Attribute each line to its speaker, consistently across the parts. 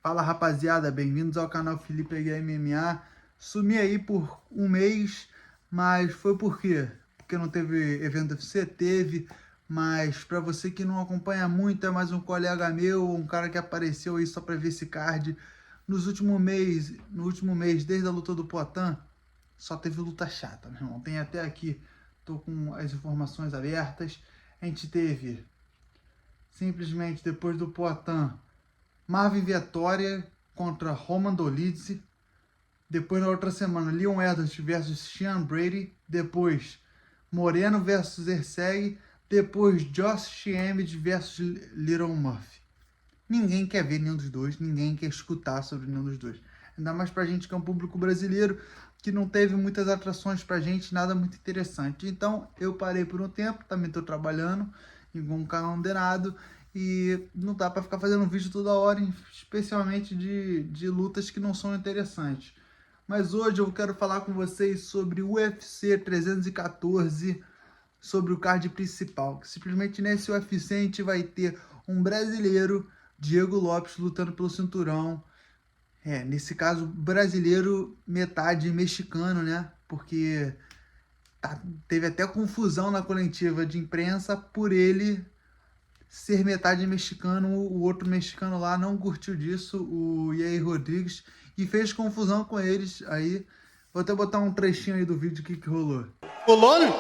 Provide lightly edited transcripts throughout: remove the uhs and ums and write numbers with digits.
Speaker 1: Fala rapaziada, bem-vindos ao canal Felipe MMA. Sumi aí por um mês, mas foi por quê? Porque não teve evento UFC? Teve, mas pra você que não acompanha muito, é mais um colega meu, um cara que apareceu aí só pra ver esse card. No último mês, desde a luta do Poatan, só teve luta chata, meu irmão. Tem até aqui, tô com as informações abertas. A gente teve, simplesmente depois do Poatan, Marvin Vettori contra Roman Dolidze. Depois, na outra semana, Leon Edwards versus Sean Brady. Depois, Moreno versus Erceg. Depois, Josh Emmett versus Little Murphy. Ninguém quer ver nenhum dos dois, ninguém quer escutar sobre nenhum dos dois. Ainda mais pra gente que é um público brasileiro, que não teve muitas atrações pra gente, nada muito interessante. Então, eu parei por um tempo, também tô trabalhando, igual um canal antenado, e não dá pra ficar fazendo vídeo toda hora, especialmente de lutas que não são interessantes. Mas hoje eu quero falar com vocês sobre o UFC 314, sobre o card principal. Que simplesmente nesse UFC a gente vai ter um brasileiro, Diego Lopes, lutando pelo cinturão. Nesse caso, brasileiro metade mexicano, né? Porque teve até confusão na coletiva de imprensa por ele ser metade mexicano. O outro mexicano lá não curtiu disso, o Yair Rodrigues, e fez confusão com eles. Aí, vou até botar um trechinho aí do vídeo que rolou.
Speaker 2: ¿Culón?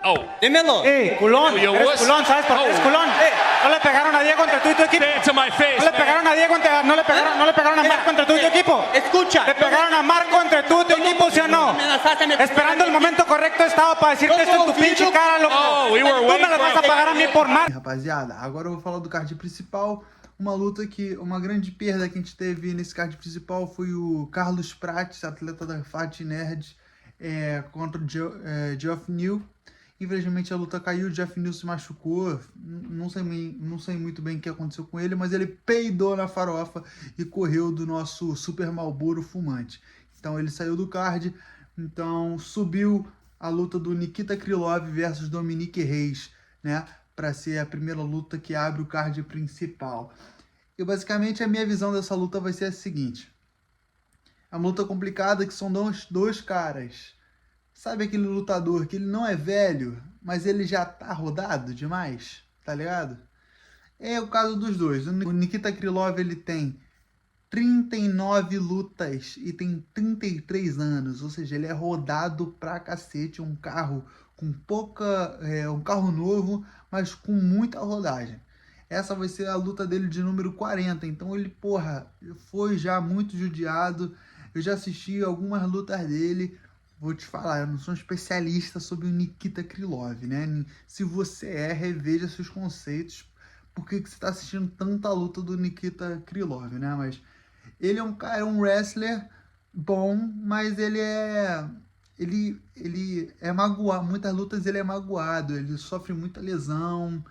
Speaker 3: Oh.
Speaker 2: Dímelo.
Speaker 4: Culón,
Speaker 3: Yo,
Speaker 4: eres
Speaker 3: what's-
Speaker 4: culón, ¿sabes por qué eres
Speaker 3: Oh.
Speaker 4: culón? No le pegaron a Diego contra tu equipo.
Speaker 3: Say it to my face,
Speaker 4: No le
Speaker 3: man.
Speaker 4: pegaron a Diego contra, no le pegaron a Marco contra tu equipo.
Speaker 2: Escucha.
Speaker 4: Le pegaron a Marco contra tu equipo, ¿sí o no?
Speaker 2: Amenazaste, me-
Speaker 4: Esperando el momento correcto estaba para decirte esto en tu pinche cara, loco.
Speaker 3: Oh, we were
Speaker 4: Tú me
Speaker 3: waiting
Speaker 4: las vas a
Speaker 3: for-
Speaker 4: pagar a mí por más.
Speaker 1: Rapaziada, agora eu vou falar do card principal. Uma luta que, uma grande perda que a gente teve nesse card principal foi o Carlos Prates, atleta da Fight Nerd, contra o Geoff Neal. Infelizmente a luta caiu, o Geoff Neal se machucou, não sei muito bem o que aconteceu com ele, mas ele peidou na farofa e correu do nosso Super Marlboro fumante. Então ele saiu do card, então subiu a luta do Nikita Krylov versus Dominique Reyes, né, para ser a primeira luta que abre o card principal. E basicamente a minha visão dessa luta vai ser a seguinte: é uma luta complicada que são dois caras. Sabe aquele lutador que ele não é velho, mas ele já tá rodado demais, tá ligado? É o caso dos dois. O Nikita Krylov, ele tem 39 lutas e tem 33 anos, ou seja, ele é rodado pra cacete, um carro com um carro novo, mas com muita rodagem. Essa vai ser a luta dele de número 40, então ele, foi já muito judiado. Eu já assisti algumas lutas dele. Vou te falar, eu não sou um especialista sobre o Nikita Krylov, né? Se você reveja seus conceitos. Por que você está assistindo tanta luta do Nikita Krylov, né? Mas ele é um wrestler bom, mas ele é magoado. Muitas lutas ele é magoado, ele sofre muita lesão.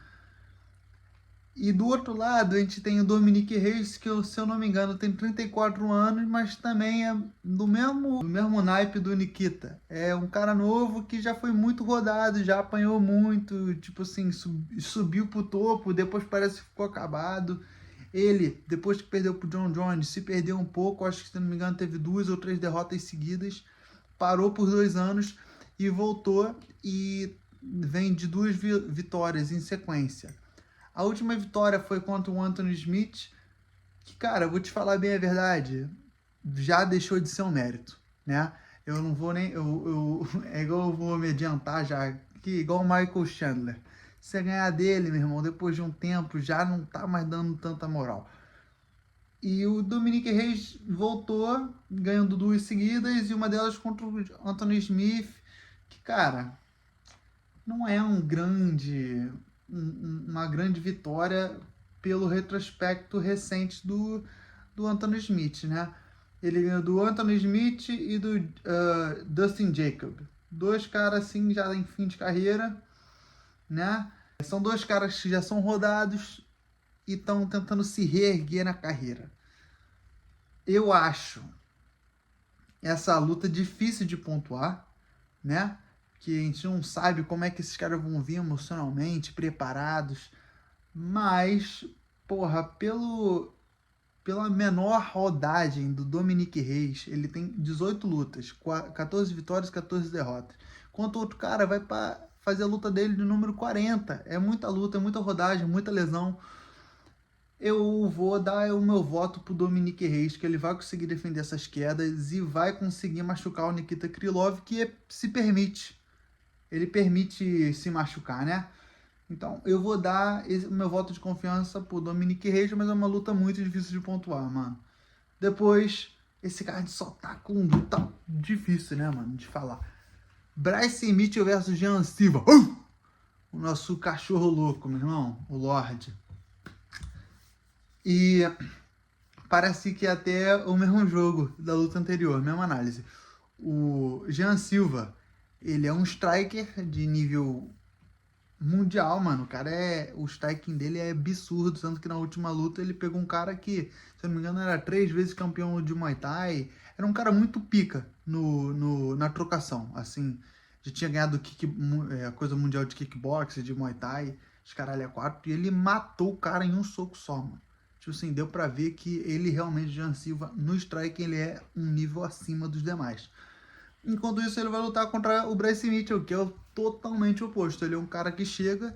Speaker 1: E do outro lado, a gente tem o Dominique Reyes, que, se eu não me engano, tem 34 anos, mas também é do mesmo naipe do Nikita. É um cara novo que já foi muito rodado, já apanhou muito, tipo assim, subiu pro topo, depois parece que ficou acabado. Ele, depois que perdeu pro John Jones, se perdeu um pouco, acho que, se não me engano, teve 2 ou 3 derrotas seguidas, parou por 2 anos e voltou, e vem de 2 vitórias em sequência. A última vitória foi contra o Anthony Smith, que, cara, eu vou te falar bem a verdade, já deixou de ser um mérito, né? Eu não vou nem... é igual eu vou me adiantar já, igual o Michael Chandler. Se você ganhar dele, meu irmão, depois de um tempo, já não tá mais dando tanta moral. E o Dominique Reyes voltou, ganhando 2 seguidas, e uma delas contra o Anthony Smith, que, cara, não é uma grande vitória pelo retrospecto recente do Anthony Smith, né? Ele ganhou do Anthony Smith e do Dustin Jacob. 2 caras assim já em fim de carreira, né? São 2 caras que já são rodados e estão tentando se reerguer na carreira. Eu acho essa luta difícil de pontuar, né? Que a gente não sabe como é que esses caras vão vir emocionalmente, preparados. Mas, pela menor rodagem do Dominique Reis, ele tem 18 lutas, 14 vitórias e 14 derrotas. Enquanto o outro cara vai para fazer a luta dele de número 40. É muita luta, é muita rodagem, muita lesão. Eu vou dar o meu voto pro Dominique Reis, que ele vai conseguir defender essas quedas e vai conseguir machucar o Nikita Krylov, que se permite. Ele permite se machucar, né? Então, eu vou dar o meu voto de confiança pro Dominique Reis, mas é uma luta muito difícil de pontuar, mano. Depois, esse card só tá com luta difícil, né, mano, de falar. Bryce Mitchell versus Jean Silva. O nosso cachorro louco, meu irmão, o Lorde. E parece que é até o mesmo jogo da luta anterior, mesma análise. O Jean Silva, ele é um striker de nível mundial, mano. O cara o striking dele é absurdo, tanto que na última luta ele pegou um cara que, se eu não me engano, era 3 vezes campeão de Muay Thai. Era um cara muito pica na trocação, assim. Já tinha ganhado coisa mundial de kickboxing, de Muay Thai, os caralho é 4, e ele matou o cara em um soco só, mano. Tipo assim, deu pra ver que ele realmente, Jean Silva, no striking, ele é um nível acima dos demais. Enquanto isso, ele vai lutar contra o Bryce Mitchell, que é o totalmente oposto. Ele é um cara que chega,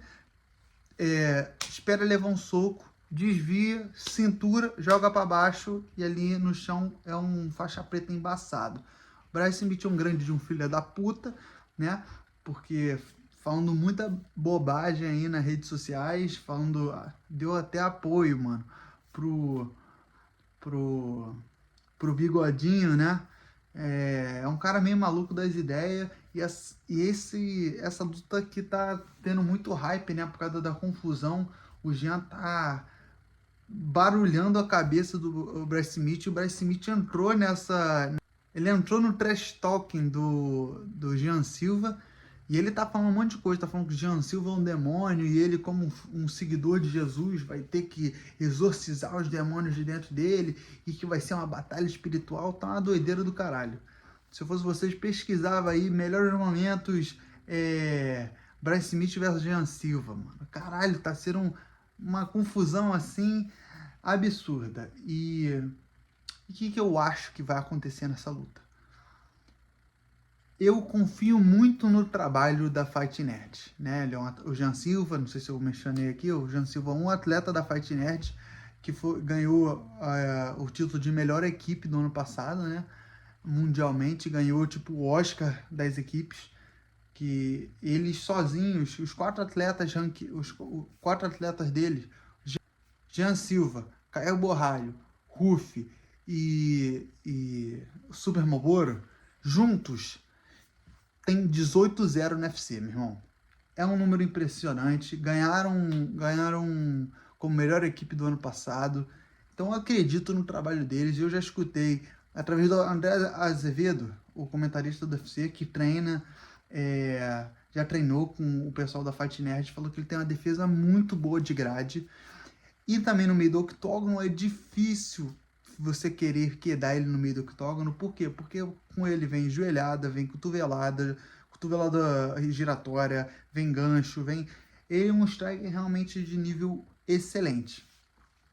Speaker 1: espera levar um soco, desvia, cintura, joga para baixo e ali no chão é um faixa preta embaçado. O Bryce Mitchell é um grande de um filho da puta, né? Porque falando muita bobagem aí nas redes sociais, deu até apoio, mano, pro Bigodinho, né? É um cara meio maluco das ideias essa luta aqui tá tendo muito hype, né? Por causa da confusão. O Jean tá barulhando a cabeça do Bryce Mitchell. O Bryce Mitchell entrou ele entrou no trash talking do Jean Silva e ele tá falando um monte de coisa. Tá falando que o Jean Silva é um demônio e ele, como um seguidor de Jesus, vai ter que exorcizar os demônios de dentro dele e que vai ser uma batalha espiritual. Tá uma doideira do caralho. Se eu fosse vocês, pesquisava aí melhores momentos Bryce Mitchell versus Jean Silva, mano. Caralho, tá sendo uma confusão assim absurda. E o que eu acho que vai acontecer nessa luta? Eu confio muito no trabalho da Fight Nerd, né? O Jean Silva, não sei se eu mencionei aqui, o Jean Silva é um atleta da Fight Nerd que ganhou o título de melhor equipe do ano passado, né? Mundialmente, ganhou tipo o Oscar das equipes, que eles sozinhos, os quatro atletas deles, Jean Silva, Caio Borralho, Rufi e Super Moboro, juntos, tem 18-0 no UFC, meu irmão. É um número impressionante. Ganharam como melhor equipe do ano passado. Então eu acredito no trabalho deles. Eu já escutei, através do André Azevedo, o comentarista do UFC, que treina, já treinou com o pessoal da Fight Nerd, falou que ele tem uma defesa muito boa de grade. E também no meio do octógono é difícil você querer quedar ele no meio do octógono. Por quê? Porque com ele vem joelhada, vem cotovelada giratória, vem gancho, Ele é um striker realmente de nível excelente.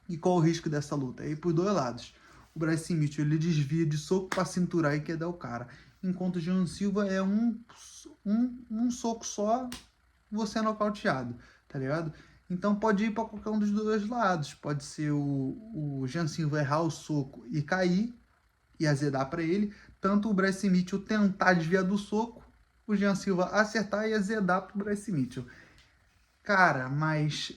Speaker 1: E qual o risco dessa luta? É por dois lados. O Bryce Mitchell, ele desvia de soco para cinturar e quedar o cara. Enquanto o Jean Silva é um soco só, você é nocauteado, tá ligado? Então pode ir para qualquer um dos dois lados. Pode ser o Jean Silva errar o soco e cair e azedar para ele. Tanto o Bryce Mitchell tentar desviar do soco, o Jean Silva acertar e azedar para o Bryce Mitchell. Cara, mas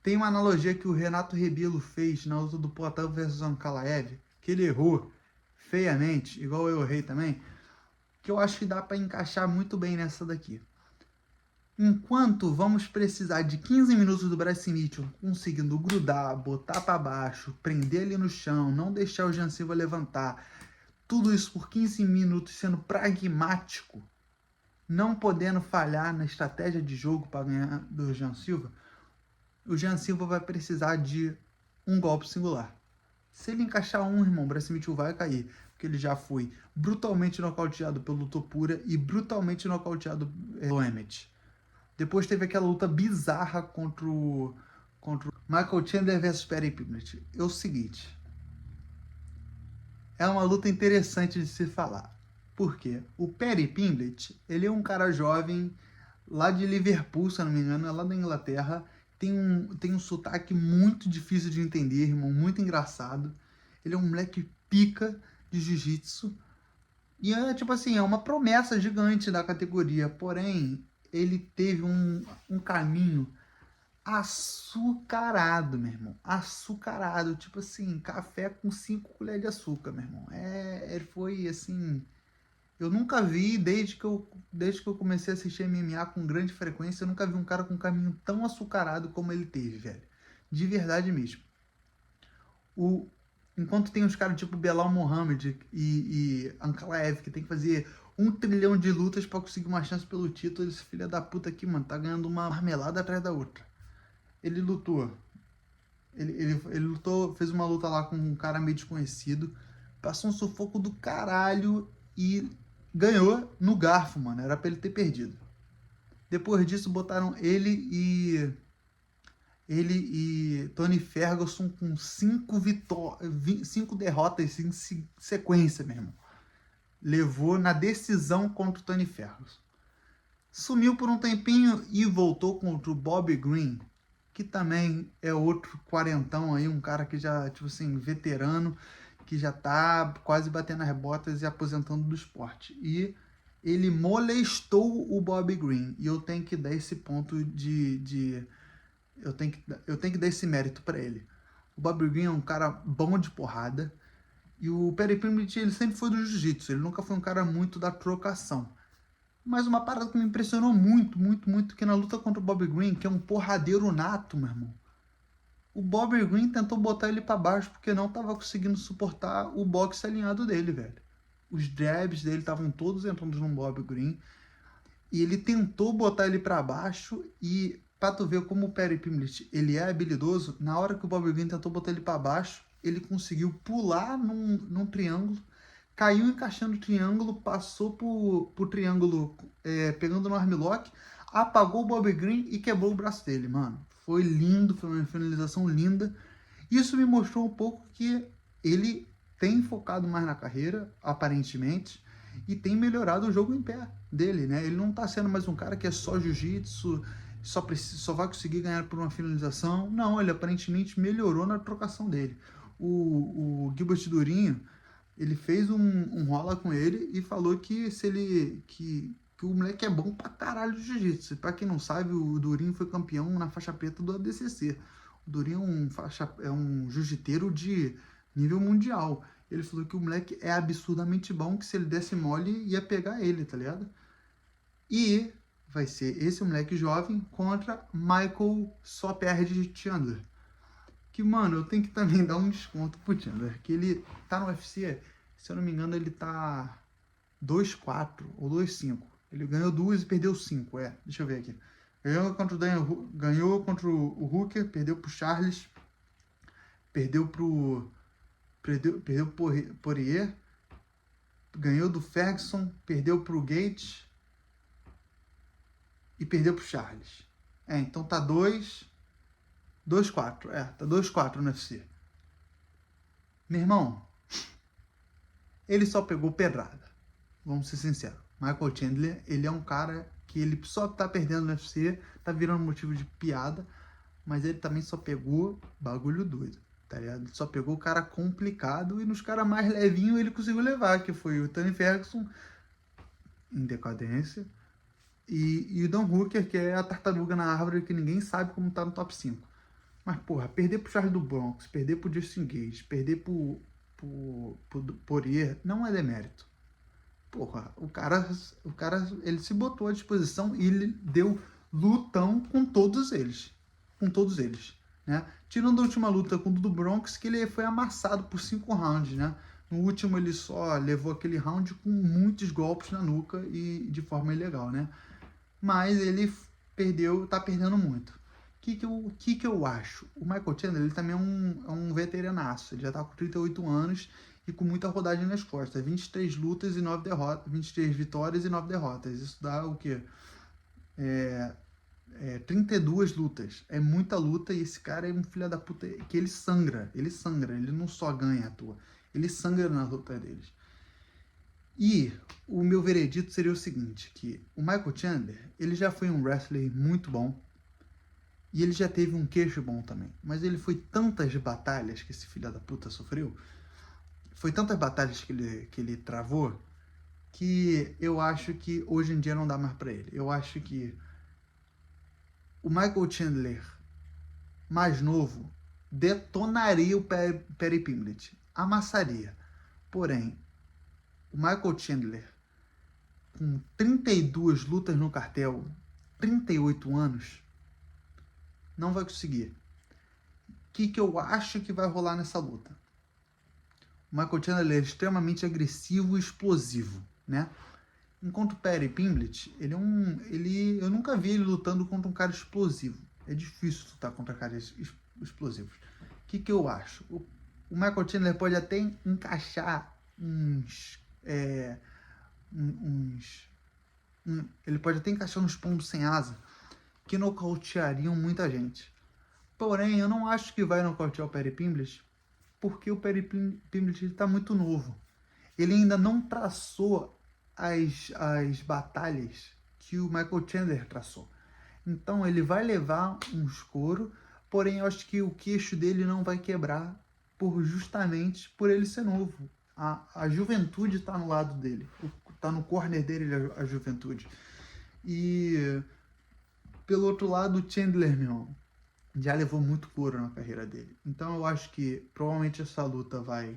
Speaker 1: tem uma analogia que o Renato Rebelo fez na luta do Poatan versus Ankalaev, que ele errou feiamente, igual eu errei também, que eu acho que dá para encaixar muito bem nessa daqui. Enquanto vamos precisar de 15 minutos do Bryce Mitchell conseguindo grudar, botar para baixo, prender ele no chão, não deixar o Jean Silva levantar, tudo isso por 15 minutos sendo pragmático, não podendo falhar na estratégia de jogo para ganhar do Jean Silva, o Jean Silva vai precisar de um golpe singular. Se ele encaixar um, irmão, o Bryce Mitchell vai cair, porque ele já foi brutalmente nocauteado pelo Topura e brutalmente nocauteado pelo Emmett. Depois teve aquela luta bizarra contra contra o Michael Chandler versus Perry Pimblett. É o seguinte, é uma luta interessante de se falar. Por quê? O Perry Pimblett, ele é um cara jovem lá de Liverpool, se eu não me engano, é lá da Inglaterra. Tem um sotaque muito difícil de entender, irmão, muito engraçado. Ele é um moleque pica de jiu-jitsu. E é tipo assim, é uma promessa gigante da categoria. Porém, ele teve um caminho açucarado, meu irmão. Açucarado. Tipo assim, café com 5 colheres de açúcar, meu irmão. Ele foi assim. Eu nunca vi, desde que eu comecei a assistir MMA com grande frequência, eu nunca vi um cara com um caminho tão açucarado como ele teve, velho. De verdade mesmo. Enquanto tem uns caras tipo Belal Muhammad e Ankalaev, que tem que fazer 1 trilhão de lutas pra conseguir uma chance pelo título, esse filho da puta aqui, mano, tá ganhando uma marmelada atrás da outra. Ele lutou. Ele lutou, fez uma luta lá com um cara meio desconhecido, passou um sufoco do caralho e ganhou no garfo, mano. Era pra ele ter perdido. Depois disso, botaram ele e Tony Ferguson com 5 derrotas em sequência, meu irmão. Levou na decisão contra o Tony Ferguson. Sumiu por um tempinho e voltou contra o Bobby Green, que também é outro quarentão aí, um cara que já, tipo assim, veterano, que já tá quase batendo as botas e aposentando do esporte. E ele molestou o Bobby Green. E eu tenho que dar esse ponto eu tenho que dar esse mérito para ele. O Bobby Green é um cara bom de porrada. E o Perry Pimblett, ele sempre foi do jiu-jitsu. Ele nunca foi um cara muito da trocação. Mas uma parada que me impressionou muito, que na luta contra o Bobby Green, que é um porradeiro nato, meu irmão. O Bobby Green tentou botar ele para baixo porque não tava conseguindo suportar o boxe alinhado dele, velho. Os jabs dele estavam todos entrando no Bobby Green. E ele tentou botar ele para baixo e, pra tu ver como o Perry Pimblett, ele é habilidoso, na hora que o Bobby Green tentou botar ele para baixo, ele conseguiu pular num triângulo, caiu encaixando o triângulo, passou pro triângulo pegando no armlock, apagou o Bobby Green e quebrou o braço dele, mano. Foi lindo, foi uma finalização linda. Isso me mostrou um pouco que ele tem focado mais na carreira, aparentemente, e tem melhorado o jogo em pé dele, né? Ele não tá sendo mais um cara que é só jiu-jitsu, só vai conseguir ganhar por uma finalização. Não, ele aparentemente melhorou na trocação dele. O Gilbert Durinho, ele fez um rola com ele e falou que que o moleque é bom pra caralho de jiu-jitsu. Pra quem não sabe, o Durinho foi campeão na faixa preta do ADCC. O Durinho é um jiu-jiteiro de nível mundial. Ele falou que o moleque é absurdamente bom, que se ele desse mole, ia pegar ele, tá ligado? E vai ser esse moleque jovem contra Michael Só Perde Chandler. Que, mano, eu tenho que também dar um desconto pro Chandler, que ele tá no UFC, se eu não me engano, ele tá 2-4 ou 2-5. Ele ganhou 2 e perdeu 5, deixa eu ver aqui. Ganhou contra o Hooker, perdeu pro Charles, perdeu pro Poirier, ganhou do Ferguson, perdeu pro Gates e perdeu pro Charles. Então tá 2-4, tá 2-4 no UFC. Meu irmão, ele só pegou pedrada. Vamos ser sinceros. Michael Chandler, ele é um cara que ele só tá perdendo no UFC, tá virando motivo de piada, mas ele também só pegou bagulho doido, tá ligado? Ele só pegou o cara complicado e nos caras mais levinhos ele conseguiu levar, que foi o Tony Ferguson, em decadência, e o Dan Hooker, que é a tartaruga na árvore que ninguém sabe como tá no top 5. Mas, porra, perder pro Charles do Bronx, perder pro Justin Gage, perder pro Poirier, não é demérito. Porra, o cara, ele se botou à disposição e ele deu lutão com todos eles. Né? Tirando a última luta com o do Bronx, que ele foi amassado por 5 rounds, né? No último ele só levou aquele round com muitos golpes na nuca e de forma ilegal, né? Mas ele tá perdendo muito. O que eu acho? O Michael Chandler, ele também é um veteranaço. Ele já tá com 38 anos e com muita rodagem nas costas. 23 lutas e 9 derrotas. 23 vitórias e 9 derrotas. Isso dá o quê? 32 lutas. É muita luta e esse cara é um filho da puta que ele sangra, ele não só ganha à toa, ele sangra na luta deles. E o meu veredito seria o seguinte, que o Michael Chandler, ele já foi um wrestler muito bom e ele já teve um queixo bom também, mas ele foi tantas batalhas que esse filho da puta sofreu, foi tantas batalhas que ele travou, que eu acho que hoje em dia não dá mais pra ele. Eu acho que o Michael Chandler mais novo detonaria o Perry Pimblett, amassaria. Porém, o Michael Chandler, com 32 lutas no cartel, 38 anos, não vai conseguir. O que eu acho que vai rolar nessa luta? O Michael Chandler é extremamente agressivo e explosivo, né? Enquanto o Perry Pimblett, eu nunca vi ele lutando contra um cara explosivo. É difícil lutar contra caras explosivos. O que eu acho? O Michael Chandler pode até encaixar ele pode até encaixar uns pombos sem asa que nocauteariam muita gente. Porém, eu não acho que vai nocautear o Perry Pimblett, porque o Perry Pimblett está muito novo. Ele ainda não traçou as batalhas que o Michael Chandler traçou. Então ele vai levar um escoro, porém eu acho que o queixo dele não vai quebrar justamente por ele ser novo. A juventude está no lado dele, está no corner dele a juventude. E pelo outro lado, o Chandler, meu irmão, já levou muito couro na carreira dele. Então eu acho que provavelmente essa luta vai...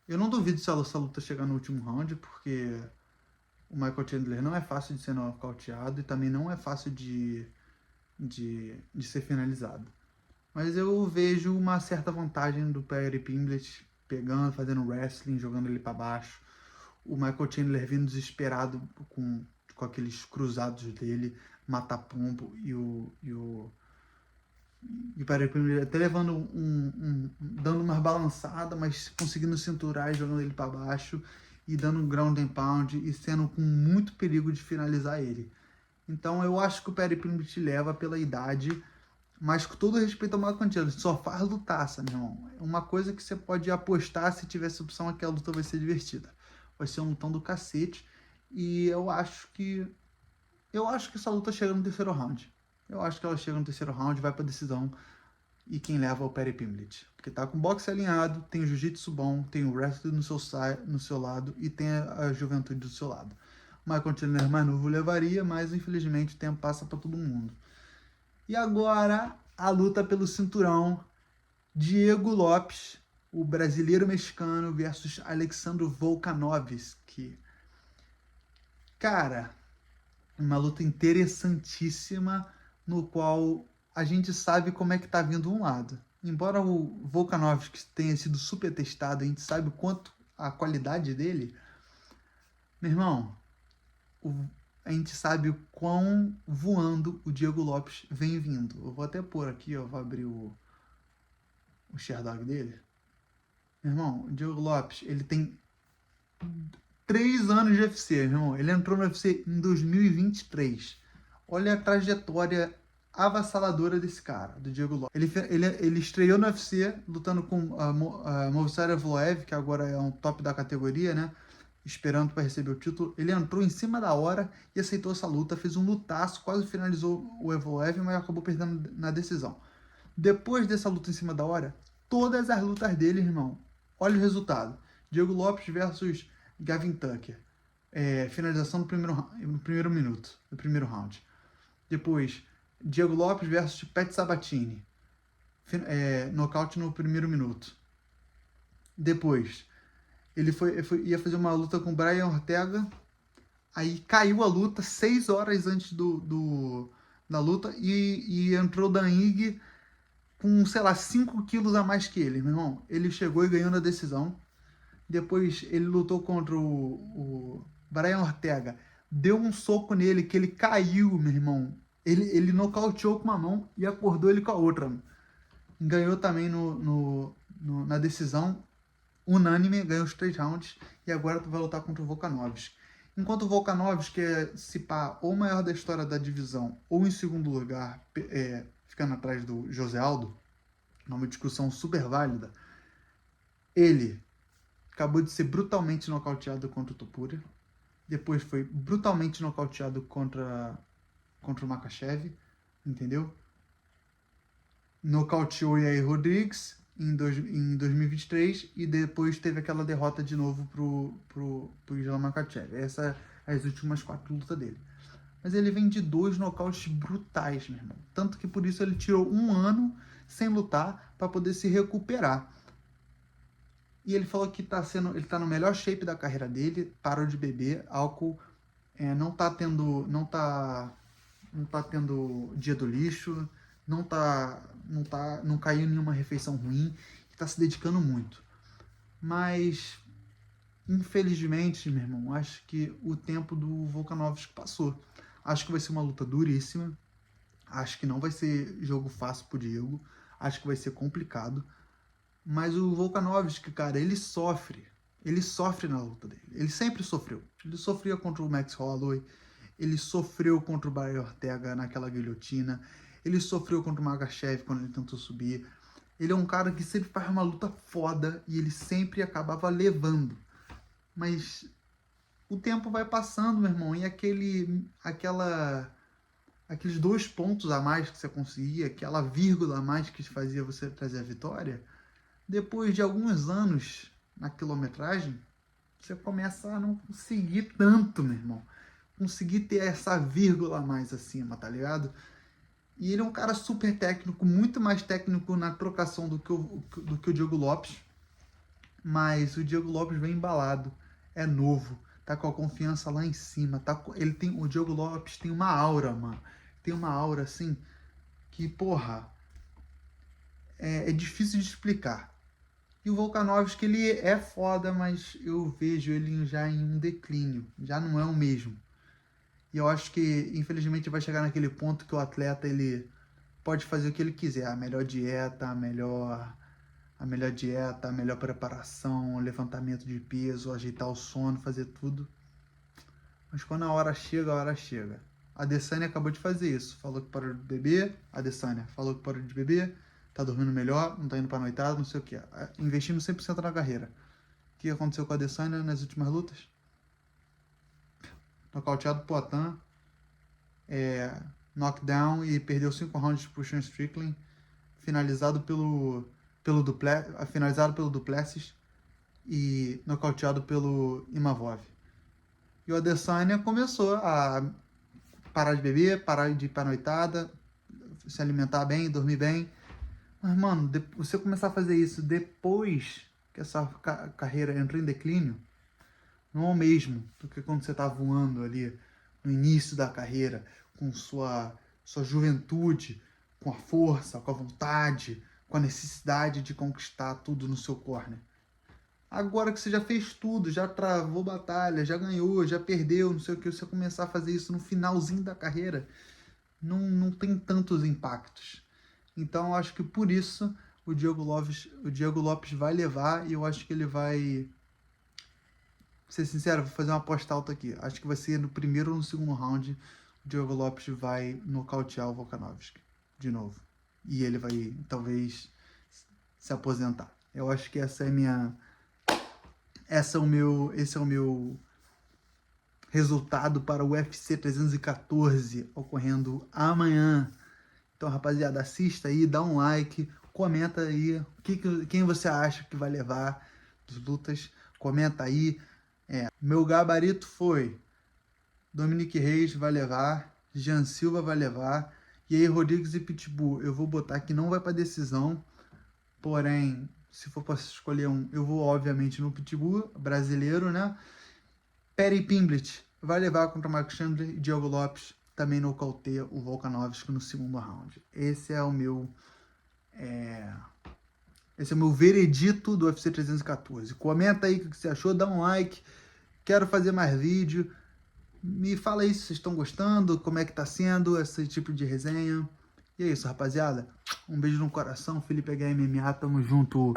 Speaker 1: Eu não duvido se essa luta chegar no último round, porque o Michael Chandler não é fácil de ser nocauteado e também não é fácil de ser finalizado. Mas eu vejo uma certa vantagem do Perry Pimblett pegando, fazendo wrestling, jogando ele para baixo. O Michael Chandler vindo desesperado com aqueles cruzados dele, mata-pombo, e o Perry Pimblett até levando dando uma balançada, mas conseguindo cinturar e jogando ele para baixo e dando um ground and pound e sendo com muito perigo de finalizar ele. Então eu acho que o Perry Pimblett leva pela idade, mas com todo respeito ao Michael Chandler, só faz lutaça, meu irmão. É uma coisa que você pode apostar, se tivesse opção, é que a luta vai ser divertida. Vai ser um lutão do cacete. E eu acho que essa luta chega no terceiro round. Eu acho que ela chega no terceiro round, vai pra decisão. E quem leva é o Perry Pimblett. Porque tá com o boxe alinhado, tem o jiu-jitsu bom, tem o wrestling no seu lado e tem a juventude do seu lado. O Michael Chandler mais novo levaria, mas infelizmente o tempo passa pra todo mundo. E agora a luta pelo cinturão. Diego Lopes, o brasileiro mexicano, versus Alexandre Volkanovski. Cara, uma luta interessantíssima, no qual a gente sabe como é que tá vindo um lado. Embora o Volkanovski tenha sido super testado, a gente sabe o quanto a qualidade dele. Meu irmão, a gente sabe o quão voando o Diego Lopes vem vindo. Eu vou até pôr aqui, ó, vou abrir o Sherdog dele. Meu irmão, o Diego Lopes, ele tem 3 anos de UFC, meu irmão. Ele entrou no UFC em 2023. Olha a trajetória avassaladora desse cara, do Diego Lopes. Ele estreou no UFC lutando com a Movsar Evloev, que agora é um top da categoria, né? Esperando para receber o título. Ele entrou em cima da hora e aceitou essa luta, fez um lutaço, quase finalizou o Evloev, mas acabou perdendo na decisão. Depois dessa luta em cima da hora, todas as lutas dele, irmão, olha o resultado. Diego Lopes versus Gavin Tucker. Finalização no primeiro minuto, no primeiro round. Depois, Diego Lopes versus Pat Sabatini. Nocaute no primeiro minuto. Depois, ele ia fazer uma luta com Brian Ortega. Aí caiu a luta 6 horas antes da luta e entrou Dan Ige com, sei lá, 5 quilos a mais que ele, meu irmão. Ele chegou e ganhou na decisão. Depois ele lutou contra o Brian Ortega. Deu um soco nele que ele caiu, meu irmão. Ele nocauteou com uma mão e acordou ele com a outra. Ganhou também na decisão unânime, ganhou os 3 rounds. E agora tu vai lutar contra o Volkanovski. Enquanto o Volkanovski é, se pá, ou o maior da história da divisão, ou em segundo lugar, ficando atrás do José Aldo, numa discussão super válida, ele acabou de ser brutalmente nocauteado contra o Topuria, depois foi brutalmente nocauteado contra o Makhachev, entendeu? Nocauteou o Yair Rodrigues em 2023 e depois teve aquela derrota de novo pro Islam Makhachev. Essas as últimas 4 lutas dele. Mas ele vem de 2 nocautes brutais, meu irmão. Tanto que por isso ele tirou 1 ano sem lutar para poder se recuperar. E ele falou que ele tá no melhor shape da carreira dele, parou de beber álcool, não tá tendo dia do lixo, não caiu em nenhuma refeição ruim, está se dedicando muito. Mas, infelizmente, meu irmão, acho que o tempo do Volkanovski passou. Acho que vai ser uma luta duríssima. Acho que não vai ser jogo fácil pro Diego. Acho que vai ser complicado. Mas o Volkanovski, cara, ele sofre. Ele sofre na luta dele. Ele sempre sofreu. Ele sofria contra o Max Holloway. Ele sofreu contra o Brian Ortega naquela guilhotina. Ele sofreu contra o Makhachev quando ele tentou subir. Ele é um cara que sempre faz uma luta foda e ele sempre acabava levando. Mas o tempo vai passando, meu irmão, e aqueles 2 pontos a mais que você conseguia, aquela vírgula a mais que fazia você trazer a vitória, depois de alguns anos na quilometragem, você começa a não conseguir tanto, meu irmão. Conseguir ter essa vírgula a mais acima, tá ligado? E ele é um cara super técnico, muito mais técnico na trocação do que o Diego Lopes. Mas o Diego Lopes vem embalado, é novo, tá com a confiança lá em cima. O Diego Lopes tem uma aura, mano. Tem uma aura assim que, porra, é difícil de explicar. E o Volkanovski, ele é foda, mas eu vejo ele já em um declínio. Já não é o mesmo. E eu acho que, infelizmente, vai chegar naquele ponto que o atleta ele pode fazer o que ele quiser. A melhor dieta, a melhor preparação, levantamento de peso, ajeitar o sono, fazer tudo. Mas quando a hora chega, a hora chega. A Adesanya acabou de fazer isso. Falou que parou de beber. A Adesanya falou que parou de beber. Tá dormindo melhor, não tá indo pra noitada, não sei o que. Investindo 100% na carreira. O que aconteceu com a Adesanya nas últimas lutas? Nocauteado por Poatan, knockdown e perdeu 5 rounds pro Sean Strickland, finalizado pelo Duplessis e nocauteado pelo Imavov. E o Adesanya começou a parar de beber, parar de ir pra noitada, se alimentar bem, dormir bem. Mas, mano, você começar a fazer isso depois que essa carreira entrou em declínio, não é o mesmo do que quando você tá voando ali no início da carreira, com sua juventude, com a força, com a vontade, com a necessidade de conquistar tudo no seu corner. Agora que você já fez tudo, já travou batalha, já ganhou, já perdeu, não sei o que, você começar a fazer isso no finalzinho da carreira, não tem tantos impactos. Então eu acho que por isso o Diego Lopes vai levar, e eu acho que ele vai... Pra ser sincero, vou fazer uma aposta alta aqui. Acho que vai ser no primeiro ou no segundo round, o Diego Lopes vai nocautear o Volkanovski de novo. E ele vai, talvez, se aposentar. Eu acho que esse é o meu resultado para o UFC 314, ocorrendo amanhã. Então, rapaziada, assista aí, dá um like, comenta aí quem você acha que vai levar as lutas. Comenta aí. Meu gabarito foi Dominique Reis vai levar, Jean Silva vai levar, e aí Rodrigues e Pitbull eu vou botar que não vai para decisão, porém, se for para escolher um, eu vou obviamente no Pitbull, brasileiro, né? Perry Pimblett vai levar contra Mark Chandler e Diego Lopes também nocauteia o Volkanovski no segundo round. Esse é o meu veredito do UFC 314. Comenta aí o que você achou, dá um like. Quero fazer mais vídeo. Me fala aí se vocês estão gostando, como é que tá sendo esse tipo de resenha. E é isso, rapaziada. Um beijo no coração. Felipe MMA, tamo junto.